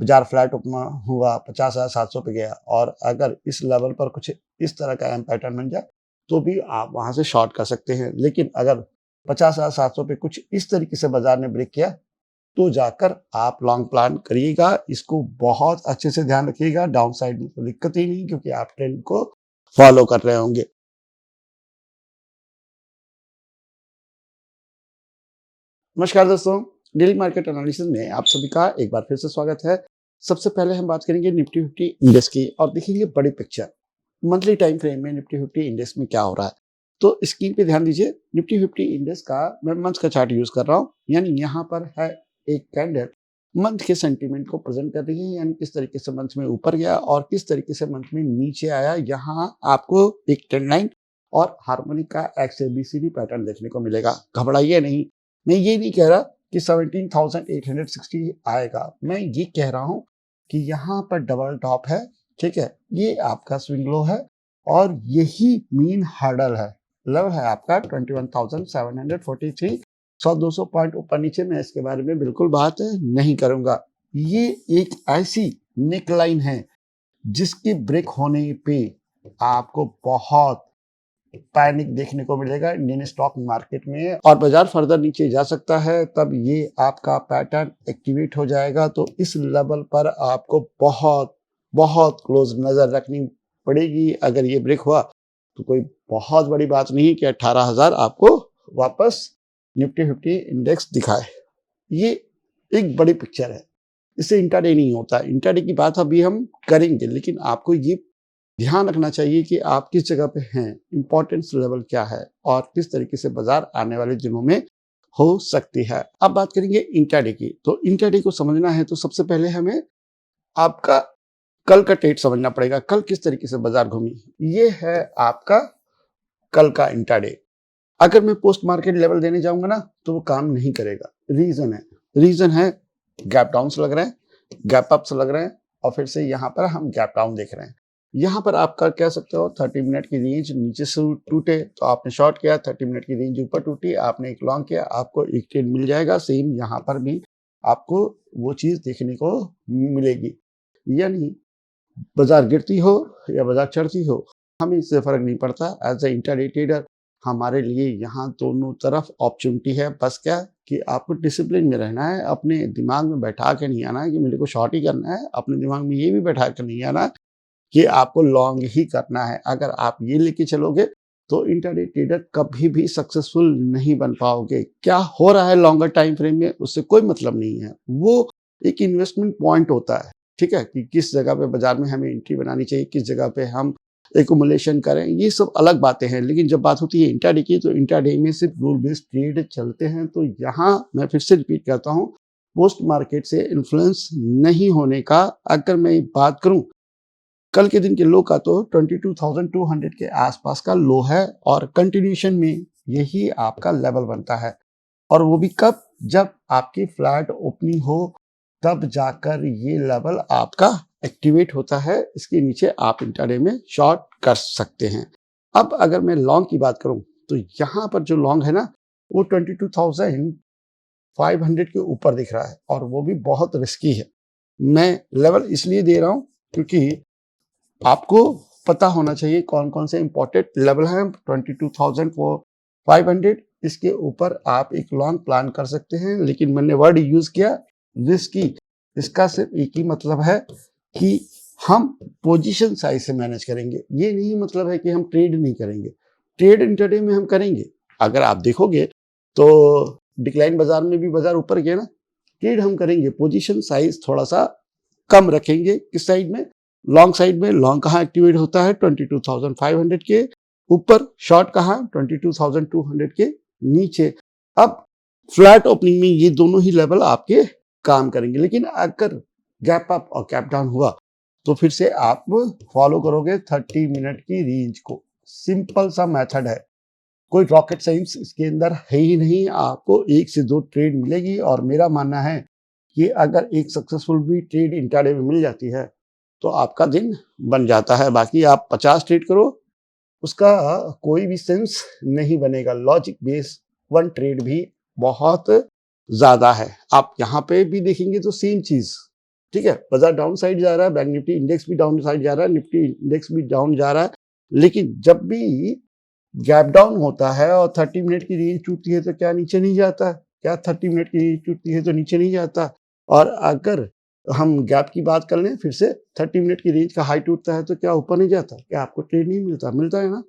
बाजार flat open हुआ 50,700 पे गया और अगर इस लेवल पर कुछ इस तरह का पैटर्न बन जाए तो भी आप वहां से शॉर्ट कर सकते हैं। लेकिन अगर 50,700 पे कुछ इस तरीके से बाजार ने ब्रेक किया तो जाकर आप लॉन्ग प्लान करिएगा। इसको बहुत अच्छे से ध्यान रखिएगा। डाउन साइड में तो दिक्कत ही नहीं, क्योंकि आप ट्रेंड को फॉलो कर रहे होंगे। नमस्कार दोस्तों, डेली मार्केट एनालिसिस में आप सभी का एक बार फिर से स्वागत है। सबसे पहले हम बात करेंगे निफ्टी 50 इंडेक्स की और देखेंगे बड़ी पिक्चर मंथली टाइम फ्रेम में निफ्टी 50 इंडेक्स में क्या हो रहा है। तो स्क्रीन पे ध्यान दीजिए, निफ्टी 50 इंडेक्स का मैं मंथ का चार्ट यूज कर रहा हूँ। यानी यहाँ पर है एक कैंडल मंथ के सेंटीमेंट को प्रेजेंट कर रही है, यानी किस तरीके से मंथ में ऊपर गया और किस तरीके से मंथ में नीचे आया। यहाँ आपको एक ट्रेंड लाइन और हार्मोनिक का XABCD पैटर्न देखने को मिलेगा। घबराइए नहीं, मैं ये नहीं कह रहा कि 17,860 आएगा, मैं ये कह रहा हूं कि यहाँ पर डबल टॉप है। ठीक है, ये आपका स्विंग लो है और यही मीन हर्डल है, लेवल है आपका 21,743। 100-200 पॉइंट ऊपर नीचे मैं इसके बारे में बिल्कुल बात नहीं करूंगा। ये एक ऐसी नेक लाइन है जिसके ब्रेक होने पे आपको बहुत पैनिक देखने को मिलेगा इंडियन स्टॉक मार्केट में और बाजार फर्दर नीचे जा सकता है। तब ये आपका पैटर्न एक्टिवेट हो जाएगा। तो इस लेवल पर आपको बहुत बहुत क्लोज नजर रखनी पड़ेगी। अगर ये ब्रेक हुआ तो कोई बहुत बड़ी बात नहीं कि 18,000 आपको वापस निफ्टी 50 इंडेक्स दिखाए। ये एक बड़ी पिक्चर है, इससे इंट्राडे नहीं होता। इंट्राडे की बात अभी हम करेंगे, लेकिन आपको ये ध्यान रखना चाहिए कि आप किस जगह पे हैं, इंपॉर्टेंस लेवल क्या है और किस तरीके से बाजार आने वाले दिनों में हो सकती है। अब बात करेंगे इंट्राडे की। तो इंट्राडे को समझना है तो सबसे पहले हमें आपका कल का ट्रेड समझना पड़ेगा। कल किस तरीके से बाजार घूमी, ये है आपका कल का इंट्राडे। अगर मैं पोस्ट मार्केट लेवल देने जाऊंगा ना तो वो काम नहीं करेगा। रीजन है गैप डाउन्स लग रहे हैं, गैप अप्स लग रहे हैं और फिर से यहाँ पर हम गैप डाउन देख रहे हैं। यहाँ पर आप कर कह सकते हो 30 मिनट की रेंज नीचे से टूटे तो आपने शॉर्ट किया, 30 मिनट की रेंज ऊपर टूटी आपने एक लॉन्ग किया, आपको एक ट्रेड मिल जाएगा। सेम यहाँ पर भी आपको वो चीज देखने को मिलेगी। यानी बाजार गिरती हो या बाजार चढ़ती हो, हमें इससे फर्क नहीं पड़ता। एज ए इंट्राडे ट्रेडर हमारे लिए यहाँ दोनों तरफ अपॉर्चुनिटी है। बस क्या कि आपको डिसिप्लिन में रहना है, अपने दिमाग में बैठा के नहीं आना है कि मेरे को शॉर्ट ही करना है। अपने दिमाग में ये भी बैठा कर नहीं आना कि आपको लॉन्ग ही करना है। अगर आप ये लेके चलोगे तो इंट्राडे ट्रेडर कभी भी सक्सेसफुल नहीं बन पाओगे। क्या हो रहा है लॉन्गर टाइम फ्रेम में उससे कोई मतलब नहीं है, वो एक इन्वेस्टमेंट पॉइंट होता है। ठीक है, कि किस जगह पे बाजार में हमें एंट्री बनानी चाहिए, किस जगह पे हम एकुमुलेशन करें, ये सब अलग बातें हैं। लेकिन जब बात होती है इंट्राडे की तो इंट्राडे में सिर्फ रूल बेस्ड ट्रेड चलते हैं। तो यहाँ मैं फिर से रिपीट करता हूँ, पोस्ट मार्केट से इन्फ्लुएंस नहीं होने का। अगर मैं बात करूं कल के दिन के लो का तो 22,200 के आसपास का लो है और कंटिन्यूशन में यही आपका लेवल बनता है। और वो भी कब, जब आपकी फ्लैट ओपनिंग हो तब जाकर ये लेवल आपका एक्टिवेट होता है। इसके नीचे आप इंट्राडे में शॉर्ट कर सकते हैं। अब अगर मैं लॉन्ग की बात करूं तो यहाँ पर जो लॉन्ग है ना वो 22,500 के ऊपर दिख रहा है और वो भी बहुत रिस्की है। मैं लेवल इसलिए दे रहा हूं क्योंकि आपको पता होना चाहिए कौन कौन से इंपॉर्टेंट लेवल हैं। 22,500 इसके ऊपर आप एक लॉन्ग प्लान कर सकते हैं। लेकिन मैंने वर्ड यूज किया रिस्की। इसका सिर्फ एक ही मतलब है कि हम पोजीशन साइज से मैनेज करेंगे। ये नहीं मतलब है कि हम ट्रेड नहीं करेंगे। ट्रेड इंट्राडे में हम करेंगे। अगर आप देखोगे तो डिक्लाइन बाजार में भी बाजार ऊपर गया ना, ट्रेड हम करेंगे, पोजीशन साइज थोड़ा सा कम रखेंगे। किस साइड में, लॉन्ग साइड में। लॉन्ग कहाँ एक्टिवेट होता है 22,500 के ऊपर, शॉर्ट कहाँ 22,200 के नीचे। अब फ्लैट ओपनिंग में ये दोनों ही लेवल आपके काम करेंगे। लेकिन अगर गैप अप और गैप डाउन हुआ तो फिर से आप फॉलो करोगे 30 मिनट की रेंज को। सिंपल सा मेथड है, कोई रॉकेट साइंस इसके अंदर है ही नहीं। आपको 1 से 2 ट्रेड मिलेगी और मेरा मानना है कि अगर एक सक्सेसफुल भी ट्रेड इंट्राडे में मिल जाती है तो आपका दिन बन जाता है। बाकी आप 50 ट्रेड करो उसका कोई भी सेंस नहीं बनेगा। लॉजिक बेस 1 ट्रेड भी बहुत ज्यादा है। आप यहाँ पे भी देखेंगे तो सेम चीज, ठीक है, बाजार डाउन साइड जा रहा है, बैंक निफ्टी इंडेक्स भी डाउन साइड जा रहा है, निफ्टी इंडेक्स भी डाउन जा रहा है, लेकिन जब भी गैप डाउन होता है और 30 मिनट की रेंज टूटती है तो क्या नीचे नहीं जाता? क्या 30 मिनट की रेंज टूटती है तो नीचे नहीं जाता? और अगर हम गैप की बात कर लें, फिर से 30 मिनट की रेंज का हाई टूटता है तो क्या ऊपर नहीं जाता? क्या आपको ट्रेड नहीं मिलता? मिलता है ना?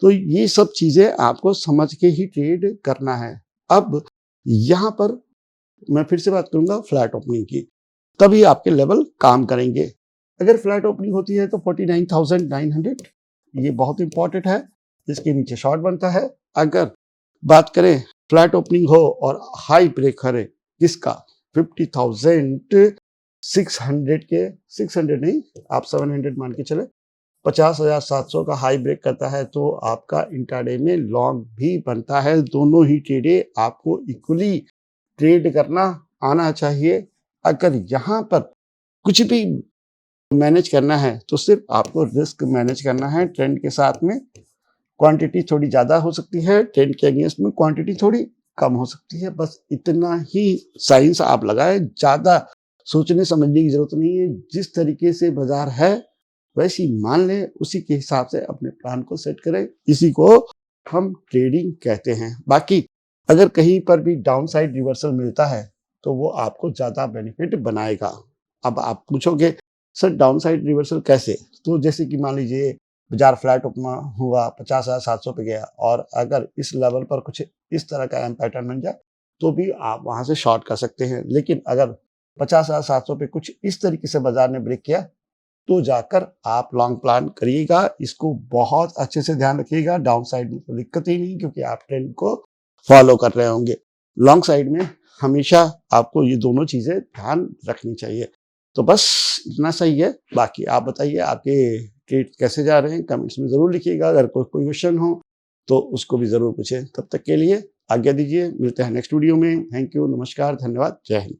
तो ये सब चीजें आपको समझ के ही ट्रेड करना है। अब यहाँ पर मैं फिर से बात करूंगा फ्लैट ओपनिंग की, तभी आपके लेवल काम करेंगे। अगर फ्लैट ओपनिंग होती है तो 49,900 ये बहुत इंपॉर्टेंट है, इसके नीचे शॉर्ट बनता है। अगर बात करें फ्लैट ओपनिंग हो और हाई ब्रेक करे किसका, 50,600 के, 600 नहीं, आप 700 मान के चले, 50,700 का हाई ब्रेक करता है तो आपका इंट्राडे में लॉन्ग भी बनता है। दोनों ही ट्रेडे आपको इक्वली ट्रेड करना आना चाहिए। अगर यहाँ पर कुछ भी मैनेज करना है तो सिर्फ आपको रिस्क मैनेज करना है ट्रेंड के साथ में। क्वांटिटी थोड़ी ज़्यादा हो सकती है, ट्रेंड के अगेंस्ट में क्वांटिटी थोड़ी कम हो सकती है, बस इतना ही साइंस आप लगाए। ज़्यादा सोचने समझने की जरूरत नहीं है, जिस तरीके से बाजार है वैसी मान लें, उसी के हिसाब से अपने प्लान को सेट करें। इसी को हम ट्रेडिंग कहते हैं। बाकी अगर कहीं पर भी डाउन साइड रिवर्सल मिलता है तो वो आपको ज़्यादा बेनिफिट बनाएगा। अब आप पूछोगे सर डाउन साइड रिवर्सल कैसे? तो जैसे कि मान लीजिए बाजार फ्लैट ओपन हुआ, 50,700 पे गया और अगर इस लेवल पर कुछ इस तरह का एम पैटर्न बन जाए तो भी आप वहां से शॉर्ट कर सकते हैं। लेकिन अगर 50,700 पे कुछ इस तरीके से बाजार ने ब्रेक किया तो जाकर आप लॉन्ग प्लान करिएगा। इसको बहुत अच्छे से ध्यान रखिएगा। डाउन साइड में तो दिक्कत ही नहीं, क्योंकि आप ट्रेंड को फॉलो कर रहे होंगे। लॉन्ग साइड में हमेशा आपको ये दोनों चीजें ध्यान रखनी चाहिए। तो बस इतना सही है। बाकी आप बताइए आपके ट्रेड कैसे जा रहे हैं, कमेंट्स में जरूर लिखिएगा। अगर कोई क्वेश्चन हो तो उसको भी जरूर पूछें। तब तक के लिए आज्ञा दीजिए, मिलते हैं नेक्स्ट वीडियो में। थैंक यू, नमस्कार, धन्यवाद, जय हिंद।